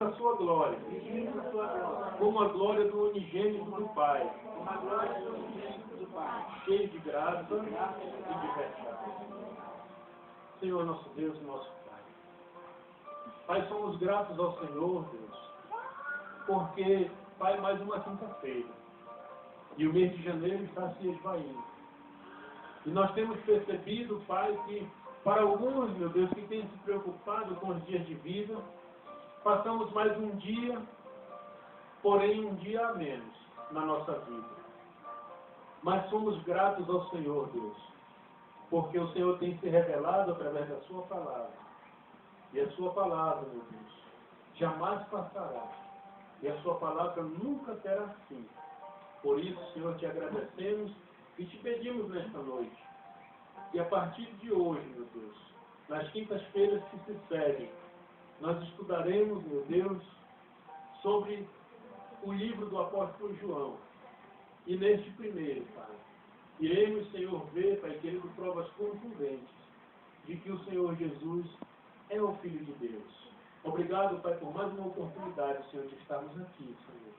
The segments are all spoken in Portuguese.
a sua glória, como a glória do unigênito do Pai, cheio de graça e de verdade. Senhor nosso Deus e nosso Pai. Pai, somos gratos ao Senhor, Deus, porque, Pai, mais uma quinta-feira, e o mês de janeiro está se esvaindo. E nós temos percebido, Pai, que para alguns, meu Deus, que têm se preocupado com os dias de vida, passamos mais um dia, porém um dia a menos na nossa vida. Mas somos gratos ao Senhor, Deus, porque o Senhor tem se revelado através da sua palavra. E a sua palavra, meu Deus, jamais passará. E a sua palavra nunca terá fim. Por isso, Senhor, te agradecemos e te pedimos nesta noite. E a partir de hoje, meu Deus, nas quintas-feiras que se seguem, nós estudaremos, meu Deus, sobre o livro do apóstolo João. E neste primeiro, Pai, iremos, Senhor, ver, Pai querido, provas contundentes de que o Senhor Jesus é o Filho de Deus. Obrigado, Pai, por mais uma oportunidade, Senhor, de estarmos aqui, Senhor.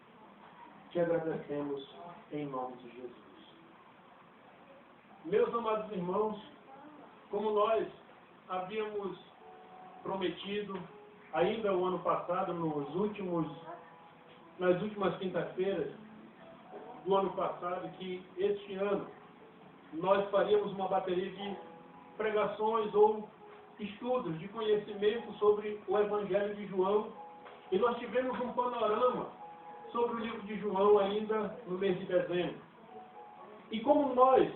Te agradecemos em nome de Jesus. Meus amados irmãos, como nós havíamos prometido ainda o ano passado, nas últimas quintas-feiras do ano passado, que este ano nós faríamos uma bateria de pregações ou estudos de conhecimento sobre o Evangelho de João, e nós tivemos um panorama sobre o livro de João ainda no mês de dezembro. E como nós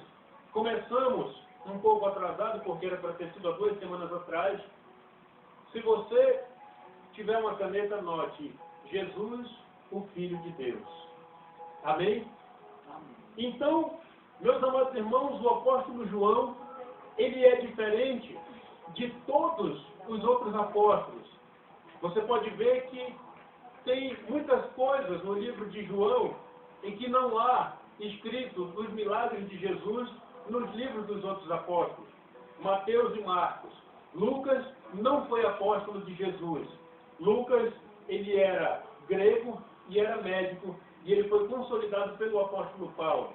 começamos um pouco atrasado, porque era para ter sido há 2 semanas atrás, se você tiver uma caneta, anote: Jesus, o Filho de Deus. Amém? Então, meus amados irmãos, o apóstolo João, ele é diferente de todos os outros apóstolos. Você pode ver que tem muitas coisas no livro de João em que não há escrito os milagres de Jesus nos livros dos outros apóstolos. Mateus e Marcos. Lucas não foi apóstolo de Jesus. Lucas, ele era grego e era médico, e ele foi consolidado pelo apóstolo Paulo.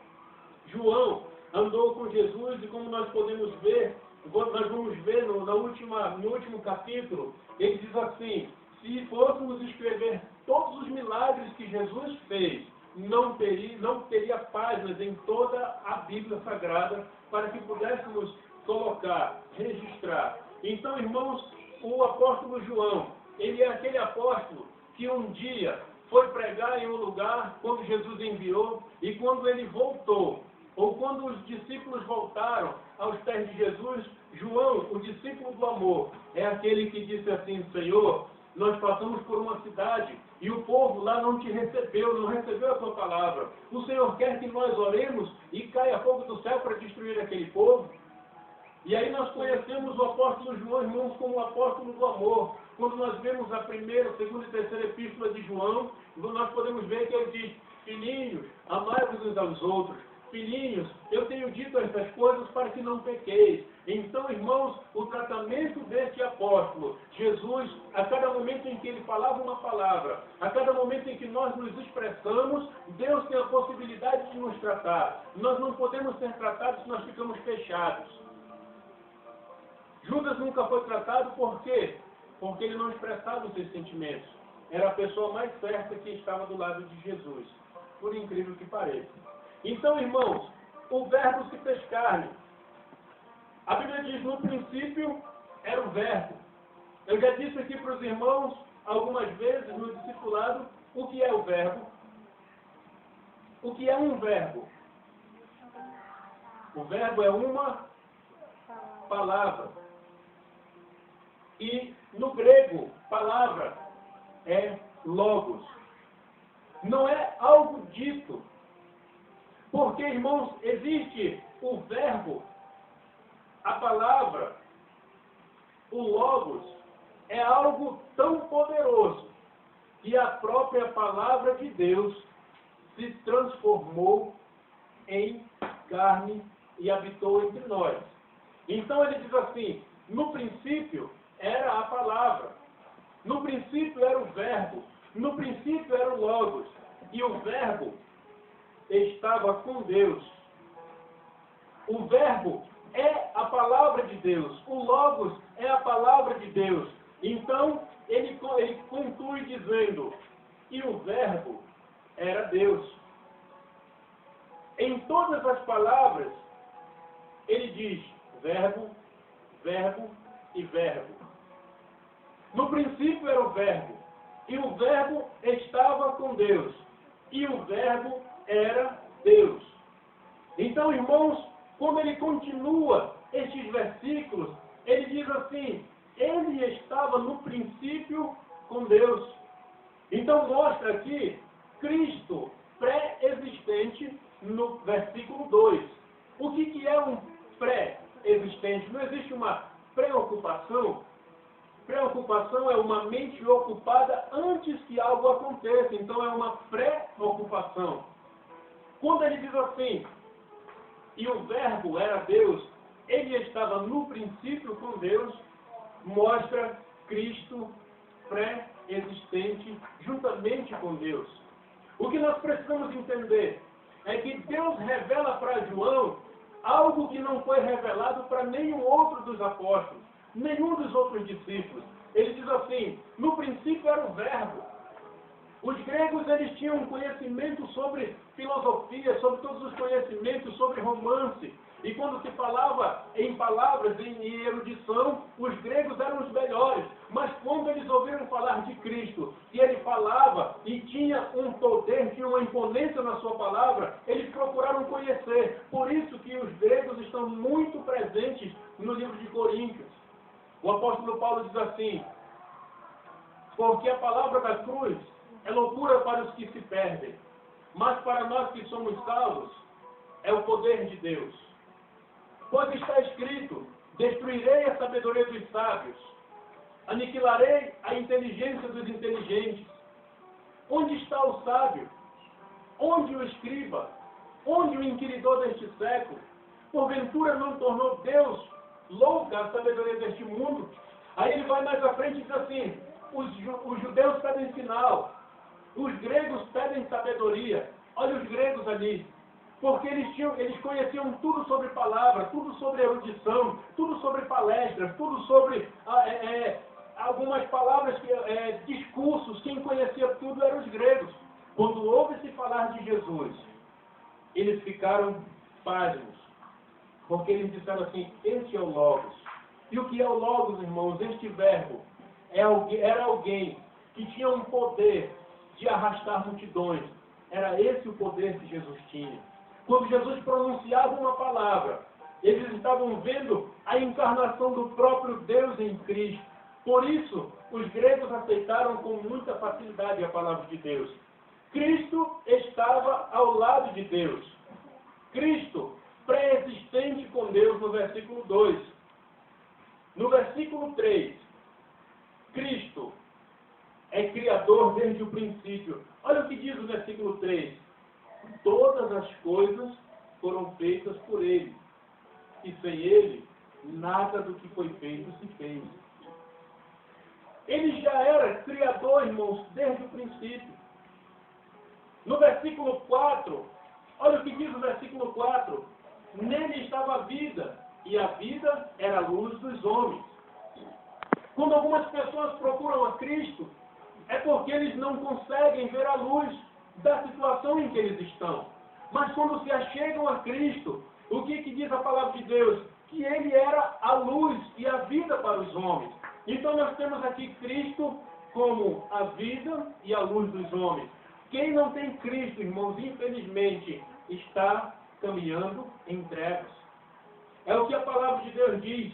João andou com Jesus, e como nós podemos ver, nós vamos ver no último capítulo, ele diz assim: se fôssemos escrever todos os milagres que Jesus fez, não teria páginas em toda a Bíblia Sagrada para que pudéssemos colocar, registrar. Então, irmãos, o apóstolo João, ele é aquele apóstolo que um dia foi pregar em um lugar quando Jesus enviou, e quando ele voltou, ou quando os discípulos voltaram aos pés de Jesus, João, o discípulo do amor, é aquele que disse assim: Senhor, nós passamos por uma cidade e o povo lá não te recebeu, não recebeu a tua palavra. O Senhor quer que nós oremos e caia fogo do céu para destruir aquele povo? E aí nós conhecemos o apóstolo João, irmãos, como o apóstolo do amor. Quando nós vemos a primeira, segunda e terceira epístola de João, nós podemos ver que ele diz: filhinhos, amai-vos uns aos outros. Filhinhos, eu tenho dito estas coisas para que não pequeis. Então, irmãos, o tratamento deste apóstolo, Jesus, a cada momento em que ele falava uma palavra, a cada momento em que nós nos expressamos, Deus tem a possibilidade de nos tratar. Nós não podemos ser tratados se nós ficamos fechados. Judas nunca foi tratado, por quê? Porque ele não expressava os seus sentimentos. Era a pessoa mais certa que estava do lado de Jesus, por incrível que pareça. Então, irmãos, o verbo se fez carne. A Bíblia diz: no princípio era o verbo. Eu já disse aqui para os irmãos algumas vezes no discipulado o que é o verbo. O que é um verbo? O verbo é uma palavra. E no grego, palavra é logos. Não é algo dito. Porque, irmãos, existe o verbo, a palavra, o logos, é algo tão poderoso que a própria palavra de Deus se transformou em carne e habitou entre nós. Então ele diz assim: no princípio era a palavra. No princípio era o Verbo, no princípio era o Logos, e o Verbo estava com Deus. O Verbo é a palavra de Deus, o Logos é a palavra de Deus. Então, ele conclui dizendo, e o Verbo era Deus. Em todas as palavras, ele diz verbo, verbo e verbo. No princípio era o Verbo, e o Verbo estava com Deus, e o Verbo era Deus. Então, irmãos, quando ele continua estes versículos, ele diz assim, ele estava no princípio com Deus. Então mostra aqui Cristo pré-existente no versículo 2. O que é um pré-existente? Não existe uma preocupação. Preocupação é uma mente ocupada antes que algo aconteça. Então é uma pré-ocupação. Quando ele diz assim, e o Verbo era Deus, ele estava no princípio com Deus, mostra Cristo pré-existente juntamente com Deus. O que nós precisamos entender é que Deus revela para João algo que não foi revelado para nenhum outro dos apóstolos, nenhum dos outros discípulos. Ele diz assim, no princípio era o Verbo. Os gregos, eles tinham um conhecimento sobre filosofia, sobre todos os conhecimentos, sobre romance. E quando se falava em palavras, em erudição, os gregos eram os melhores. Mas quando eles ouviram falar de Cristo, e ele falava e tinha um poder, tinha uma imponência na sua palavra, eles procuraram conhecer. Por isso que os gregos estão muito presentes no livro de Coríntios. O apóstolo Paulo diz assim, porque a palavra da cruz é loucura para os que se perdem, mas para nós que somos salvos, é o poder de Deus. Pois está escrito, destruirei a sabedoria dos sábios, aniquilarei a inteligência dos inteligentes. Onde está o sábio? Onde o escriba? Onde o inquiridor deste século? Porventura não tornou Deus louca a sabedoria deste mundo? Aí ele vai mais à frente e diz assim, os judeus pedem sinal, os gregos pedem sabedoria. Olha os gregos ali. Porque eles conheciam tudo sobre palavra, tudo sobre erudição, tudo sobre palestras, tudo sobre algumas palavras, discursos. Quem conhecia tudo eram os gregos. Quando ouve-se falar de Jesus, eles ficaram pasmos. Porque eles disseram assim, este é o Logos. E o que é o Logos, irmãos? Este verbo era alguém que tinha um poder de arrastar multidões. Era esse o poder que Jesus tinha. Quando Jesus pronunciava uma palavra, eles estavam vendo a encarnação do próprio Deus em Cristo. Por isso, os gregos aceitaram com muita facilidade a palavra de Deus. Cristo estava ao lado de Deus. Cristo, pré-existente com Deus, no versículo 2. No versículo 3, Cristo é criador desde o princípio. Olha o que diz o versículo 3. Todas as coisas foram feitas por Ele, e sem Ele, nada do que foi feito se fez. Ele já era criador, irmãos, desde o princípio. No versículo 4, olha o que diz o versículo 4. Nele estava a vida, e a vida era a luz dos homens. Quando algumas pessoas procuram a Cristo, é porque eles não conseguem ver a luz da situação em que eles estão. Mas quando se achegam a Cristo, o que diz a palavra de Deus? Que Ele era a luz e a vida para os homens. Então nós temos aqui Cristo como a vida e a luz dos homens. Quem não tem Cristo, irmãos, infelizmente, está caminhando em trevas. É o que a palavra de Deus diz.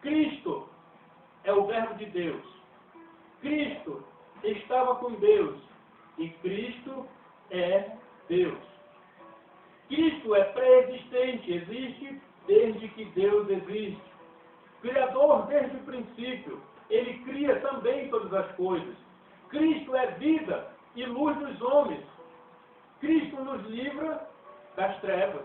Cristo é o Verbo de Deus. Cristo estava com Deus. E Cristo é Deus. Cristo é pré-existente, existe desde que Deus existe. Criador desde o princípio, Ele cria também todas as coisas. Cristo é vida e luz dos homens. Cristo nos livra das trevas.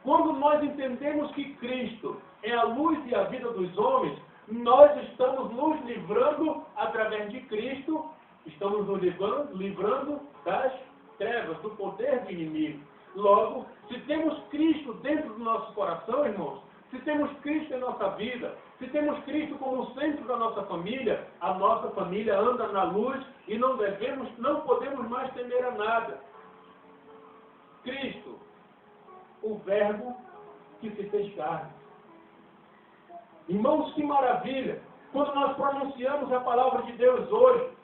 Quando nós entendemos que Cristo é a luz e a vida dos homens, nós estamos nos livrando, através de Cristo, estamos nos livrando das trevas, do poder do inimigo. Logo, se temos Cristo dentro do nosso coração, irmãos, se temos Cristo em nossa vida, se temos Cristo como centro da nossa família, a nossa família anda na luz e não podemos mais temer a nada. Cristo, o Verbo que se fez carne. Irmãos, que maravilha! Quando nós pronunciamos a palavra de Deus hoje,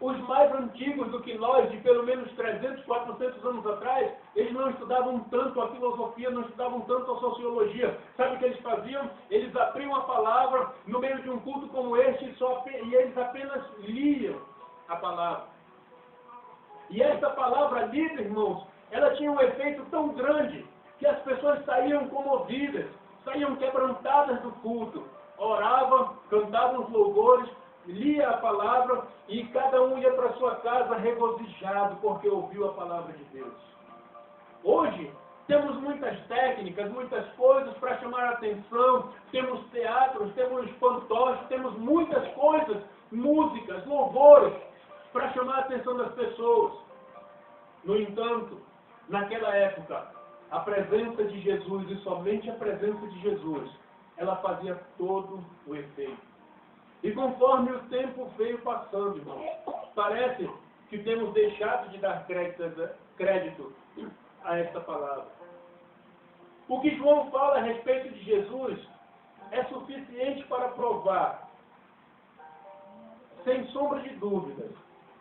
os mais antigos do que nós, de pelo menos 300, 400 anos atrás, eles não estudavam tanto a filosofia, não estudavam tanto a sociologia. Sabe o que eles faziam? Eles abriam a palavra no meio de um culto como este e eles apenas liam a palavra. E esta palavra lida, irmãos, ela tinha um efeito tão grande que as pessoas saíam comovidas, saíam quebrantadas do culto, oravam, cantavam os louvores, lia a palavra e cada um ia para sua casa regozijado porque ouviu a palavra de Deus. Hoje, temos muitas técnicas, muitas coisas para chamar a atenção, temos teatros, temos fantoches, temos muitas coisas, músicas, louvores, para chamar a atenção das pessoas. No entanto, naquela época, a presença de Jesus e somente a presença de Jesus, ela fazia todo o efeito. E conforme o tempo veio passando, irmão, parece que temos deixado de dar crédito a esta palavra. O que João fala a respeito de Jesus é suficiente para provar, sem sombra de dúvidas,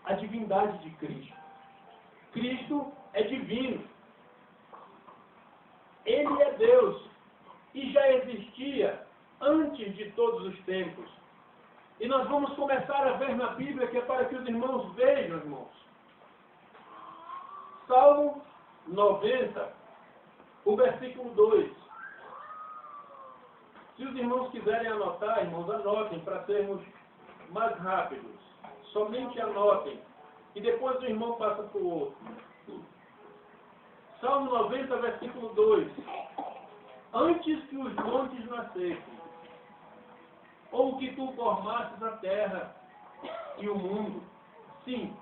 a divindade de Cristo. Cristo é divino. Ele é Deus e já existia antes de todos os tempos. E nós vamos começar a ver na Bíblia, que é para que os irmãos vejam, irmãos. Salmo 90, o versículo 2. Se os irmãos quiserem anotar, irmãos, anotem para sermos mais rápidos. Somente anotem. E depois o irmão passa para o outro. Salmo 90, versículo 2. Antes que os montes nascessem, ou que tu formasses a terra e o mundo, sim,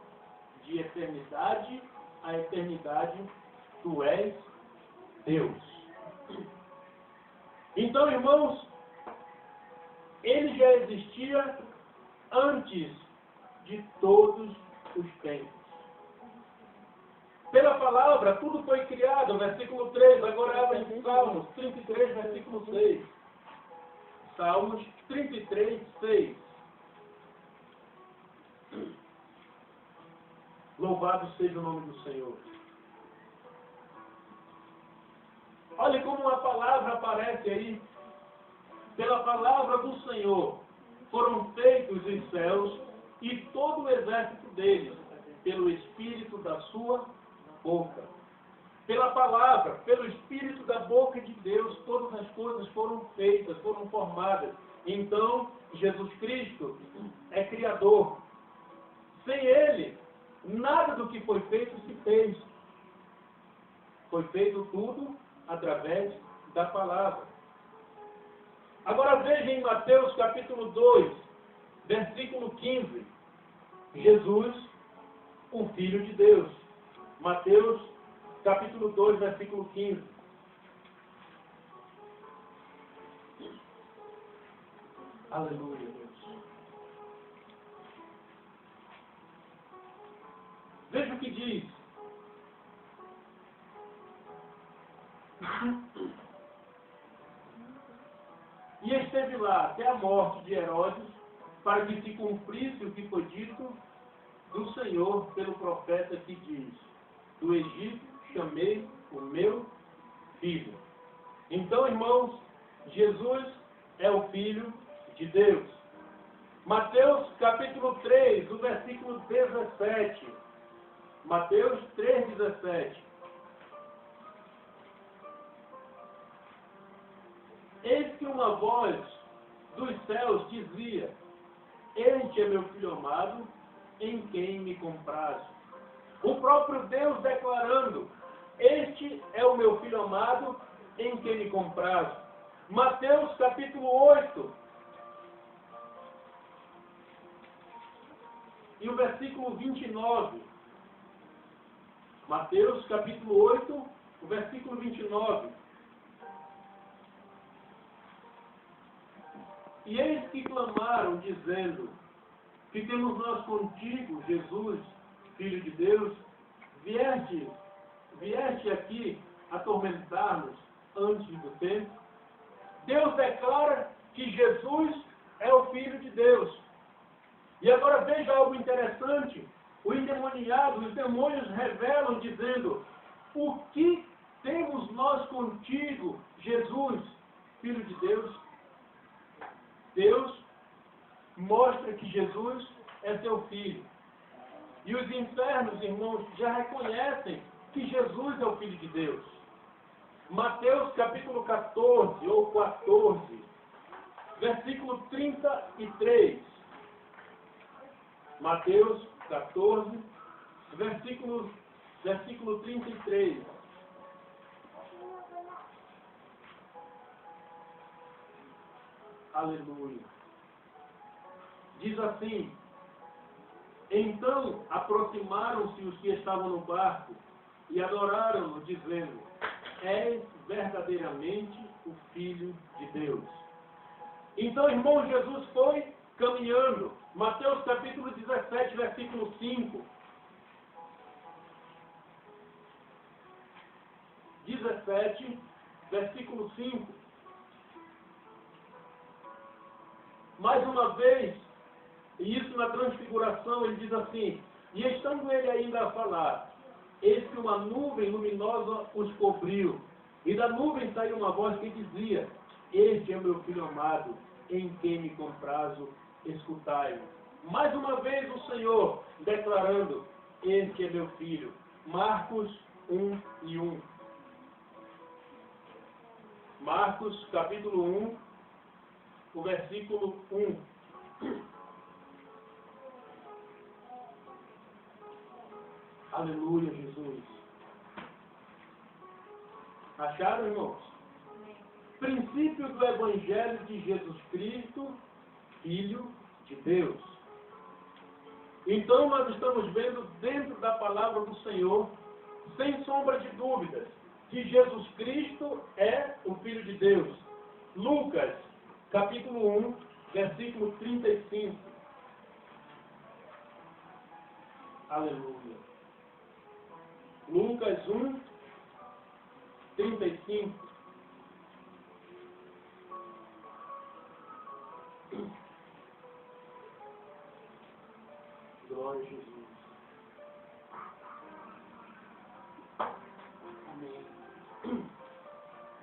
de eternidade a eternidade, tu és Deus. Então, irmãos, ele já existia antes de todos os tempos. Pela palavra, tudo foi criado, versículo 3, agora abre em Salmos 33, versículo 6. Salmos 33, 6. Louvado seja o nome do Senhor. Olha como a palavra aparece aí. Pela palavra do Senhor foram feitos os céus e todo o exército deles, pelo Espírito da sua boca. Pela palavra, pelo Espírito da boca de Deus, todas as coisas foram feitas, foram formadas. Então, Jesus Cristo é Criador. Sem Ele, nada do que foi feito se fez. Foi feito tudo através da palavra. Agora veja em Mateus capítulo 2, versículo 15. Jesus, o Filho de Deus. Mateus capítulo 2, versículo 15. Aleluia, Deus. Veja o que diz. E esteve lá até a morte de Herodes, para que se cumprisse o que foi dito do Senhor pelo profeta que diz: do Egito chamei o meu filho. Então, irmãos, Jesus é o Filho de Deus. Mateus capítulo 3, o versículo 17. Mateus 3, 17. Eis que uma voz dos céus dizia: este é meu filho amado, em quem me comprazo. O próprio Deus declarando: este é o meu filho amado, em quem me comprazo. Mateus capítulo 8, e o versículo 29. Mateus capítulo 8, o versículo 29. E eis que clamaram, dizendo: fiquemos nós contigo, Jesus, Filho de Deus, vieste aqui atormentar-nos antes do tempo. Deus declara que Jesus é o Filho de Deus. E agora veja algo interessante. O endemoniado, os demônios revelam, dizendo: o que temos nós contigo, Jesus, Filho de Deus? Deus mostra que Jesus é seu Filho. E os infernos, irmãos, já reconhecem que Jesus é o Filho de Deus. Mateus capítulo 14, ou 14, versículo 33. Mateus 14, versículo 33. Aleluia. Diz assim: então aproximaram-se os que estavam no barco e adoraram-no, dizendo: és verdadeiramente o Filho de Deus. Então, irmão, Jesus foi caminhando. Mateus capítulo 17, versículo 5. 17, versículo 5. Mais uma vez, e isso na transfiguração, ele diz assim: e estando ele ainda a falar, eis que uma nuvem luminosa os cobriu, e da nuvem saiu uma voz que dizia: este é o meu Filho amado, em quem me comprazo, escutai-o. Mais uma vez o Senhor declarando: este é meu Filho. Marcos 1:1. Marcos capítulo 1, o versículo 1. Aleluia, Jesus. Acharam, irmãos? Princípio do Evangelho de Jesus Cristo, Filho de Deus. Então nós estamos vendo dentro da palavra do Senhor, sem sombra de dúvidas, que Jesus Cristo é o Filho de Deus. Lucas, capítulo 1, versículo 35. Aleluia. Lucas 1, 35. Glória a Jesus. Amém.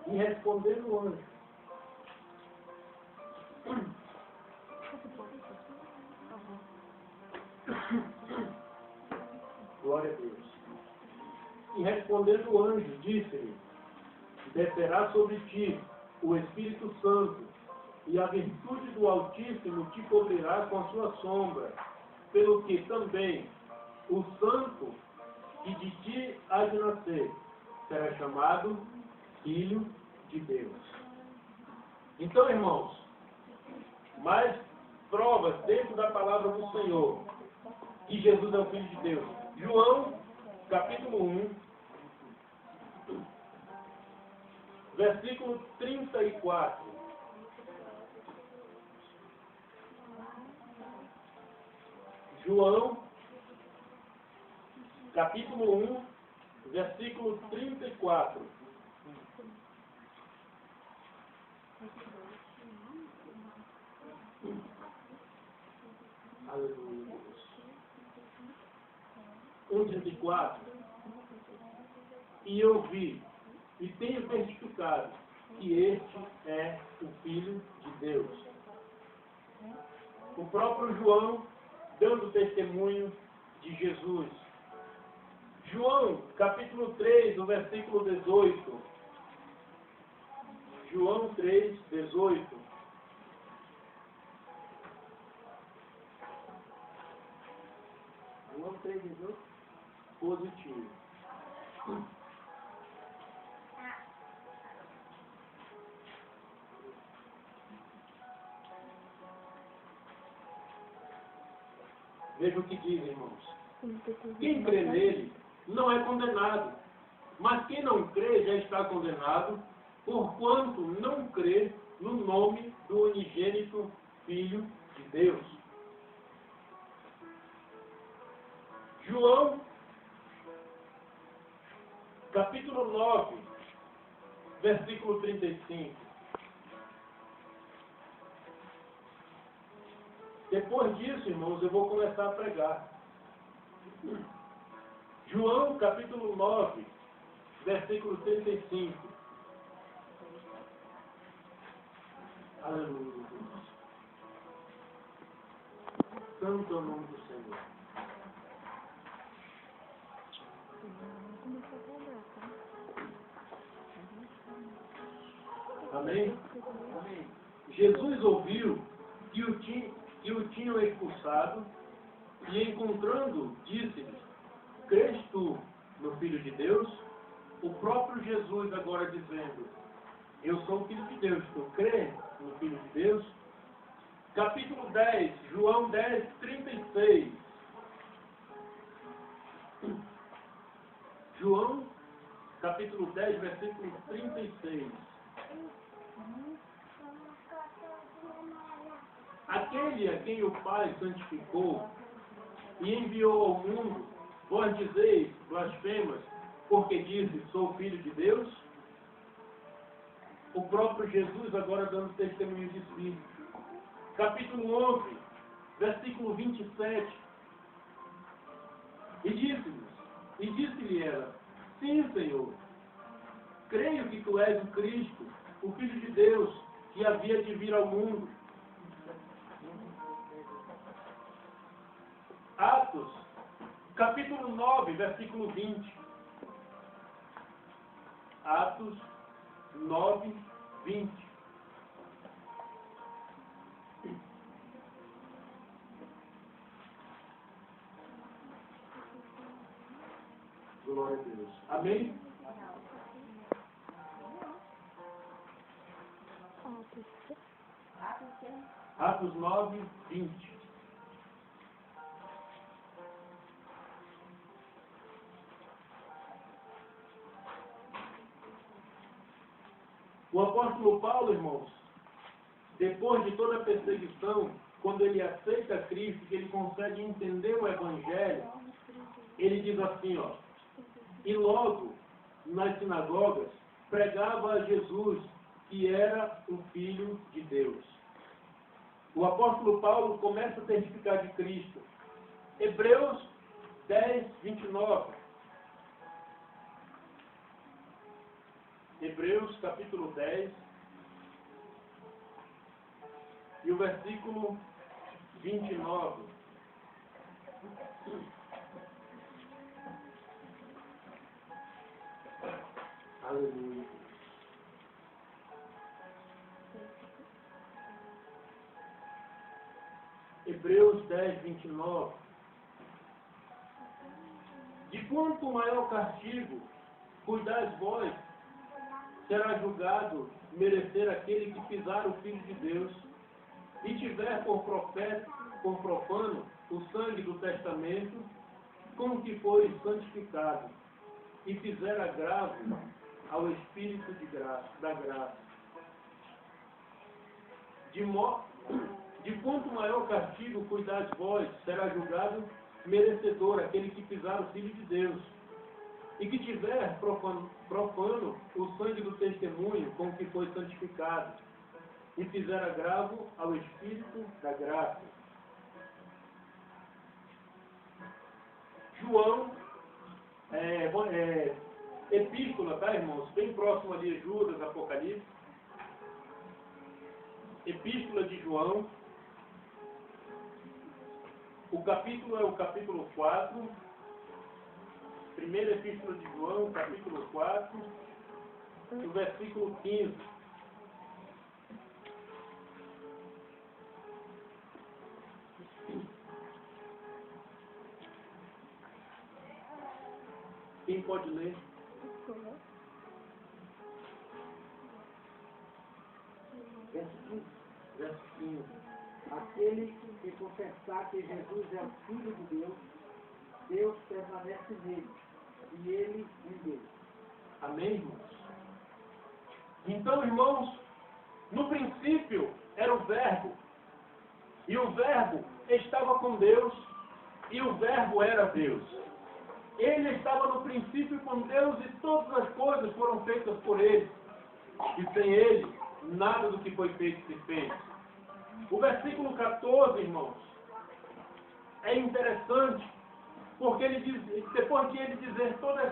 E respondendo o anjo: glória a Deus. E respondendo o anjo, disse-lhe: descerá sobre ti o Espírito Santo, e a virtude do Altíssimo te cobrirá com a sua sombra, pelo que também o Santo que de ti há de nascer será chamado Filho de Deus. Então, irmãos, mais provas dentro da palavra do Senhor que Jesus é o Filho de Deus. João, capítulo 1, versículo 34. João, capítulo 1, versículo 34. Aleluia. 1,34. E eu vi, e tenho testificado, que este é o Filho de Deus. O próprio João dando testemunho de Jesus. João, capítulo 3, o versículo 18. João 3, 18. João 3, 18. Positivo. Veja o que diz, irmãos. Quem crê nele não é condenado, mas quem não crê já está condenado, porquanto não crê no nome do unigênito Filho de Deus. João, capítulo 9, versículo 35. Depois disso, irmãos, eu vou começar a pregar. João, capítulo 9, versículo 35. Aleluia. Santo é o nome do Senhor. Amém? Amém. Jesus ouviu que o tinham expulsado e, encontrando, disse-lhes: crês tu no Filho de Deus? O próprio Jesus agora dizendo: eu sou o Filho de Deus. Tu crê no Filho de Deus? Capítulo 10, João 10, 36. João, capítulo 10, versículo 36. Aquele a quem o Pai santificou e enviou ao mundo, vós dizeis, blasfemas, porque disse, sou filho de Deus? O próprio Jesus agora dando testemunho de si. Capítulo 11, versículo 27. E disse-lhe ela, sim, Senhor, creio que tu és o Cristo, o Filho de Deus, que havia de vir ao mundo. Atos, capítulo 9, versículo 20. Atos 9, 20. Glória a Deus. Amém? Atos 9, 20. O apóstolo Paulo, irmãos, depois de toda a perseguição, quando ele aceita Cristo, que ele consegue entender o Evangelho, ele diz assim, ó, e logo, nas sinagogas, pregava a Jesus, que era o Filho de Deus. O apóstolo Paulo começa a testificar de Cristo. Hebreus 10, 29. Hebreus capítulo 10 e o versículo 29. Aleluia. Hebreus 10, 29. De quanto maior castigo, cuidais vós, será julgado merecer aquele que pisar o Filho de Deus e tiver por profeta, por profano, o sangue do testamento, com que foi santificado, e fizer agravo ao Espírito da graça. De quanto maior castigo cuidais vós, será julgado merecedor aquele que pisar o Filho de Deus, e que tiver profano o sangue do testemunho com que foi santificado, e fizer agravo ao Espírito da graça. João, epístola, tá, irmãos? Bem próximo ali a Judas, Apocalipse. Epístola de João. O capítulo é o capítulo 4. Primeira epístola de João, capítulo 4, o versículo 15. Quem pode ler? Verso 15. Aquele que confessar que Jesus é o Filho de Deus, Deus permanece nele, e ele em Deus. Amém, irmãos? Então, irmãos, no princípio era o Verbo, e o Verbo estava com Deus, e o Verbo era Deus. Ele estava no princípio com Deus, e todas as coisas foram feitas por Ele. E sem Ele, nada do que foi feito se fez. O versículo 14, irmãos, é interessante, porque ele diz, depois de ele dizer todas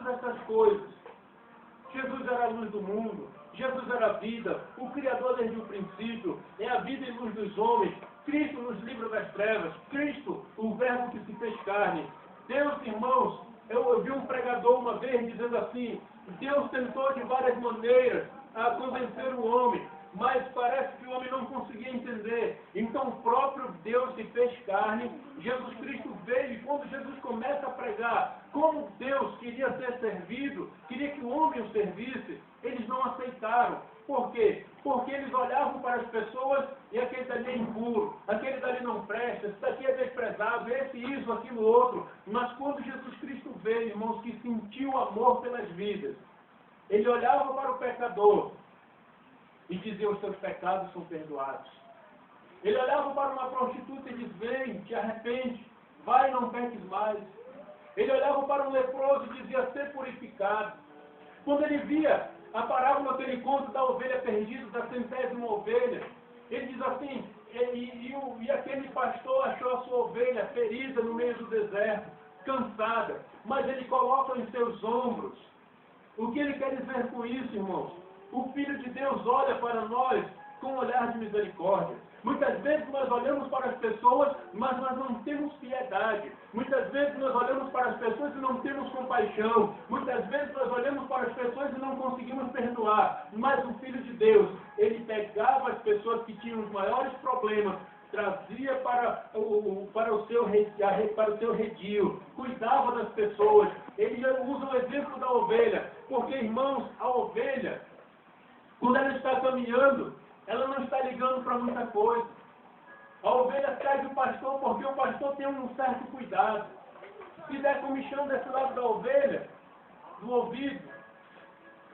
essas coisas, Jesus era a luz do mundo, Jesus era a vida, o Criador desde o princípio, é a vida e luz dos homens, Cristo nos livra das trevas, Cristo, o Verbo que se fez carne. Deus, irmãos, eu vi um pregador uma vez dizendo assim, Deus tentou de várias maneiras a convencer o homem, mas parece que o homem não conseguia entender. Então o próprio Deus se fez carne, Jesus Cristo veio, e quando Jesus começa a pregar como Deus queria ser servido, queria que o homem o servisse, eles não aceitaram. Por quê? Porque eles olhavam para as pessoas e aquele dali é impuro, aquele dali não presta, esse daqui é desprezado, esse, isso, aquilo, outro. Mas quando Jesus Cristo veio, irmãos, que sentiu amor pelas vidas, ele olhava para o pecador e dizia, os seus pecados são perdoados. Ele olhava para uma prostituta e dizia, vem, te arrepende, vai, não peques mais. Ele olhava para um leproso e dizia, ser purificado. Quando ele via a parábola que ele conta da ovelha perdida, da 100ª ovelha, ele diz assim, e aquele pastor achou a sua ovelha ferida no meio do deserto, cansada, mas ele coloca em seus ombros. O que ele quer dizer com isso, irmãos? O Filho de Deus olha para nós com um olhar de misericórdia. Muitas vezes nós olhamos para as pessoas, mas nós não temos piedade. Muitas vezes nós olhamos para as pessoas e não temos compaixão. Muitas vezes nós olhamos para as pessoas e não conseguimos perdoar. Mas o Filho de Deus, ele pegava as pessoas que tinham os maiores problemas, trazia para o seu redil, cuidava das pessoas. Ele usa o exemplo da ovelha, porque, irmãos, a ovelha, quando ela está caminhando, ela não está ligando para muita coisa. A ovelha segue o pastor porque o pastor tem um certo cuidado. Se der comichão desse lado da ovelha, do ouvido,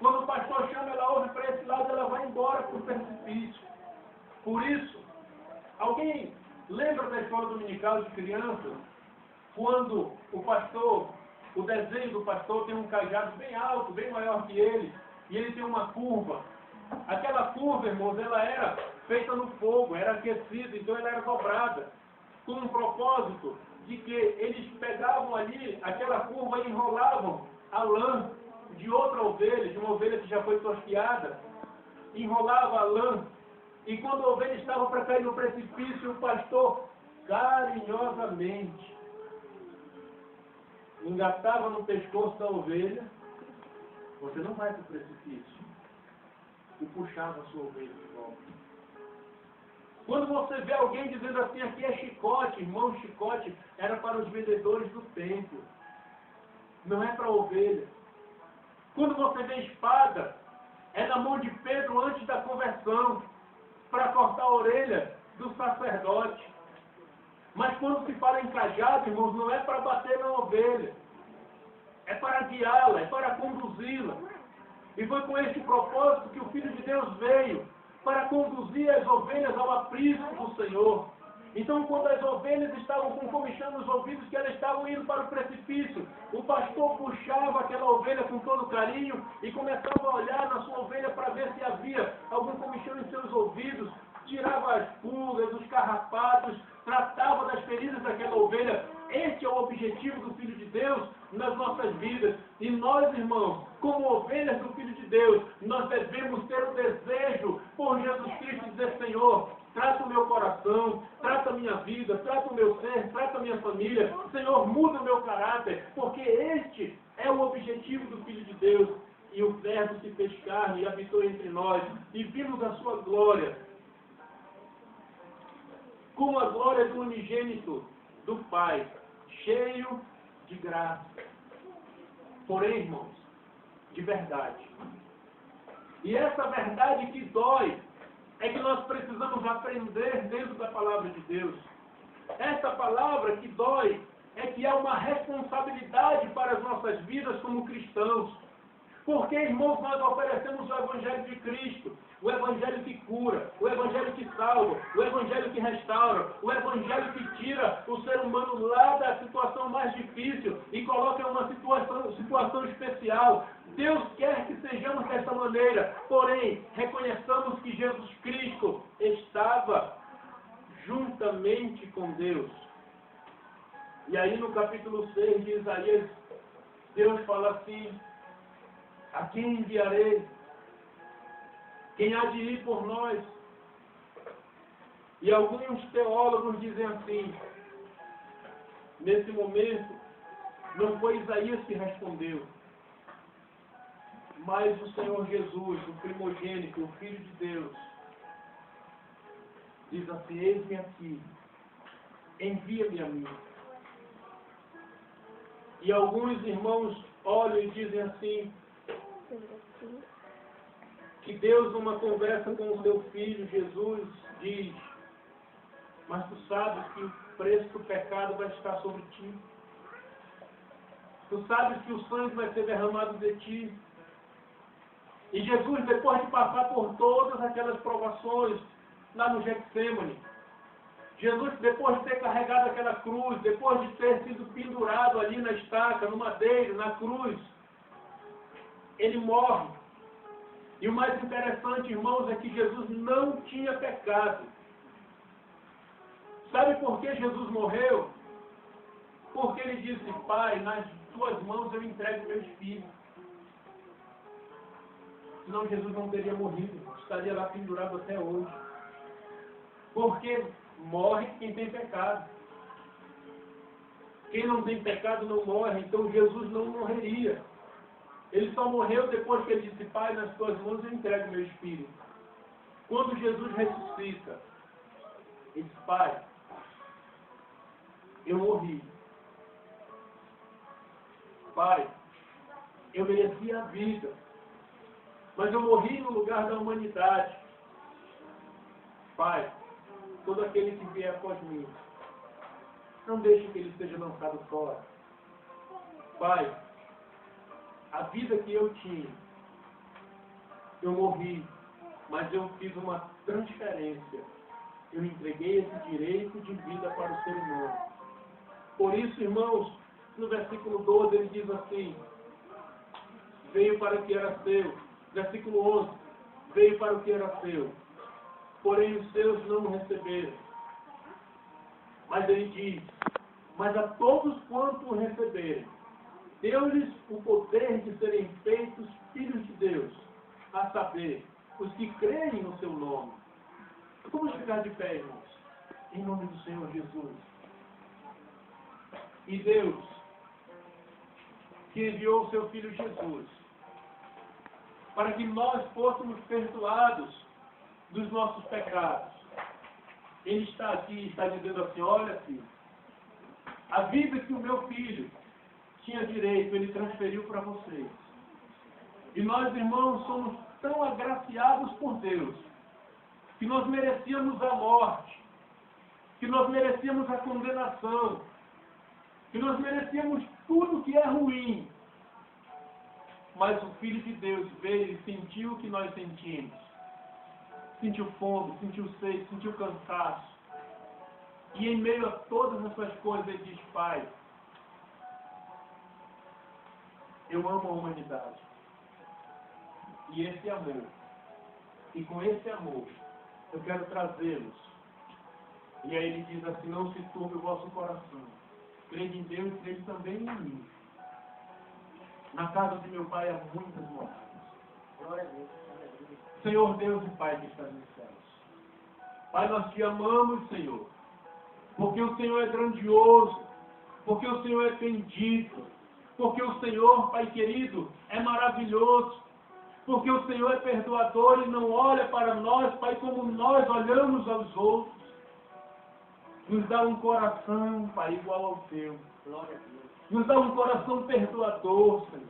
quando o pastor chama, ela ouve para esse lado, ela vai embora para o precipício. Por isso, alguém lembra da escola dominical de crianças, quando o desenho do pastor tem um cajado bem alto, bem maior que ele, e ele tem uma curva. Aquela curva, irmãos, ela era feita no fogo, era aquecida, então ela era dobrada, com um propósito de que eles pegavam ali aquela curva e enrolavam a lã de outra ovelha, de uma ovelha que já foi tosquiada, enrolava a lã, e quando a ovelha estava para cair no precipício, o pastor carinhosamente engatava no pescoço da ovelha, você não vai para o precipício, e puxava a sua ovelha de volta. Quando você vê alguém dizendo assim, aqui é chicote, irmão, chicote era para os vendedores do templo, não é para a ovelha. Quando você vê espada, é na mão de Pedro antes da conversão, para cortar a orelha do sacerdote. Mas quando se fala em cajado, irmãos, não é para bater na ovelha, é para guiá-la, é para conduzi-la. E foi com este propósito que o Filho de Deus veio, para conduzir as ovelhas ao aprisco do Senhor. Então, quando as ovelhas estavam com comichão nos ouvidos, que elas estavam indo para o precipício, o pastor puxava aquela ovelha com todo carinho e começava a olhar na sua ovelha para ver se havia algum comichão em seus ouvidos, tirava as pulgas, os carrapatos, tratava das feridas daquela ovelha. Este é o objetivo do Filho de Deus nas nossas vidas. E nós, irmãos, como ovelhas do Filho de Deus, nós devemos ter o desejo por Jesus Cristo dizer, Senhor, trata o meu coração, trata a minha vida, trata o meu ser, trata a minha família. Senhor, muda o meu caráter, porque este é o objetivo do Filho de Deus. E o Verbo se fez carne e habitou entre nós, e vimos a sua glória, como a glória do unigênito do Pai, cheio de graça. Porém, irmãos, de verdade. E essa verdade que dói é que nós precisamos aprender dentro da palavra de Deus. Essa palavra que dói é que há uma responsabilidade para as nossas vidas como cristãos. Porque, irmãos, nós oferecemos o Evangelho de Cristo, o Evangelho que cura, o Evangelho que salva, o Evangelho que restaura, o Evangelho que tira o ser humano lá da situação mais difícil e coloca em uma situação especial. Deus quer que sejamos dessa maneira, porém, reconheçamos que Jesus Cristo estava juntamente com Deus. E aí no capítulo 6 de Isaías, Deus fala assim: a quem enviarei? Quem há de ir por nós? E alguns teólogos dizem assim, nesse momento, não foi Isaías que respondeu, mas o Senhor Jesus, o primogênito, o Filho de Deus, diz assim: eis-me aqui, envia-me a mim. E alguns irmãos olham e dizem assim, que Deus, numa conversa com o seu Filho, Jesus, diz: mas tu sabes que o preço do pecado vai estar sobre ti. Tu sabes que o sangue vai ser derramado de ti. E Jesus, depois de passar por todas aquelas provações, lá no Getsêmani, Jesus, depois de ter carregado aquela cruz, depois de ter sido pendurado ali na estaca, no madeiro, na cruz, ele morre. E o mais interessante, irmãos, é que Jesus não tinha pecado. Sabe por que Jesus morreu? Porque ele disse: Pai, nas tuas mãos eu entrego meus filhos. Senão Jesus não teria morrido, estaria lá pendurado até hoje. Porque morre quem tem pecado. Quem não tem pecado não morre, então Jesus não morreria. Ele só morreu depois que ele disse: Pai, nas tuas mãos eu entrego meu espírito. Quando Jesus ressuscita, ele diz: Pai, eu morri. Pai, eu merecia a vida, mas eu morri no lugar da humanidade. Pai, todo aquele que vier após mim, não deixe que ele seja lançado fora. Pai, a vida que eu tinha, eu morri, mas eu fiz uma transferência. Eu entreguei esse direito de vida para o ser humano. Por isso, irmãos, no versículo 12 ele diz assim: veio para o que era seu. Versículo 11, veio para o que era seu, porém os seus não o receberam. Mas ele diz: mas a todos quanto o receberem, deu-lhes o poder de serem feitos filhos de Deus, a saber, os que creem no seu nome. Vamos ficar de pé, irmãos, em nome do Senhor Jesus. E Deus, que enviou o seu Filho Jesus, para que nós fôssemos perdoados dos nossos pecados. Ele está aqui, está dizendo assim: olha, filho, a vida que o meu filho tinha direito, ele transferiu para vocês. E nós, irmãos, somos tão agraciados por Deus, que nós merecíamos a morte, que nós merecíamos a condenação, que nós merecíamos tudo que é ruim. Mas o Filho de Deus veio e sentiu o que nós sentimos. Sentiu fome, sentiu sede, sentiu cansaço. E em meio a todas essas coisas ele diz: Pai, eu amo a humanidade. E esse amor, e com esse amor, eu quero trazê-los. E aí ele diz assim: não se turbe o vosso coração. Crede em Deus, crede também em mim. Na casa de meu Pai há muitas moradas. Glória a Deus. Senhor Deus e Pai que está nos céus. Pai, nós te amamos, Senhor, porque o Senhor é grandioso, porque o Senhor é bendito, porque o Senhor, Pai querido, é maravilhoso, porque o Senhor é perdoador e não olha para nós, Pai, como nós olhamos aos outros. Nos dá um coração, Pai, igual ao teu. Glória a Deus. Nos dá um coração perdoador, Senhor.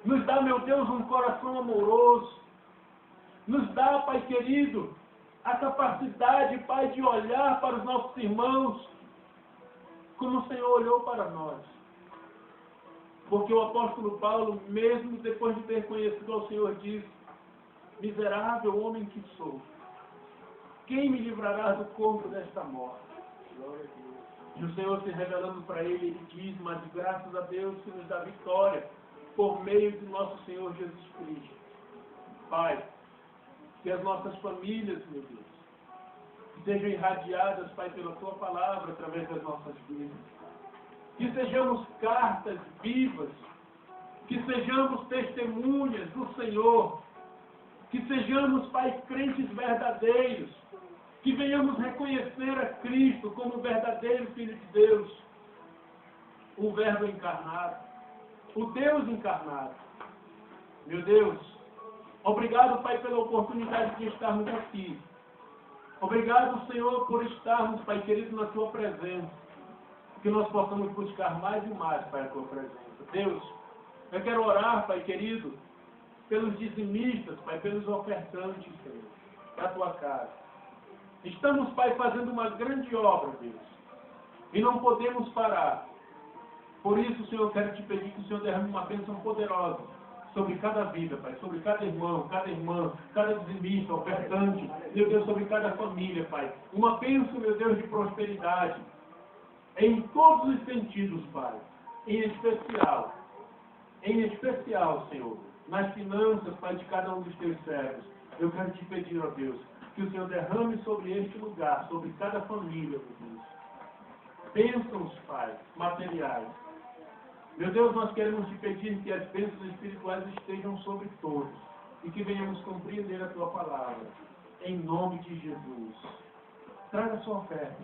Nos dá, meu Deus, um coração amoroso. Nos dá, Pai querido, a capacidade, Pai, de olhar para os nossos irmãos como o Senhor olhou para nós. Porque o apóstolo Paulo, mesmo depois de ter conhecido ao Senhor, diz: miserável homem que sou, quem me livrará do corpo desta morte? E o Senhor se revelando para ele, ele diz: mas graças a Deus que nos dá vitória por meio de nosso Senhor Jesus Cristo. Pai, que as nossas famílias, meu Deus, sejam irradiadas, Pai, pela Tua palavra através das nossas vidas. Que sejamos cartas vivas, que sejamos testemunhas do Senhor, que sejamos, Pai, crentes verdadeiros, que venhamos reconhecer a Cristo como o verdadeiro Filho de Deus, o Verbo encarnado, o Deus encarnado. Meu Deus, obrigado, Pai, pela oportunidade de estarmos aqui. Obrigado, Senhor, por estarmos, Pai querido, na Tua presença. Que nós possamos buscar mais e mais, Pai, a Tua presença. Deus, eu quero orar, Pai querido, pelos dizimistas, Pai, pelos ofertantes, Senhor, da Tua casa. Estamos, Pai, fazendo uma grande obra, Deus, e não podemos parar. Por isso, Senhor, eu quero te pedir que o Senhor derrame uma bênção poderosa sobre cada vida, Pai, sobre cada irmão, cada irmã, cada dizimista, ofertante, meu Deus, sobre cada família, Pai. Uma bênção, meu Deus, de prosperidade, em todos os sentidos, Pai. Em especial, Senhor, nas finanças, Pai, de cada um dos Teus servos. Eu quero te pedir, ó Deus, que o Senhor derrame sobre este lugar, sobre cada família, meu Deus, bênçãos, Pai, materiais. Meu Deus, nós queremos te pedir que as bênçãos espirituais estejam sobre todos e que venhamos compreender a Tua palavra. Em nome de Jesus. Traga a sua oferta.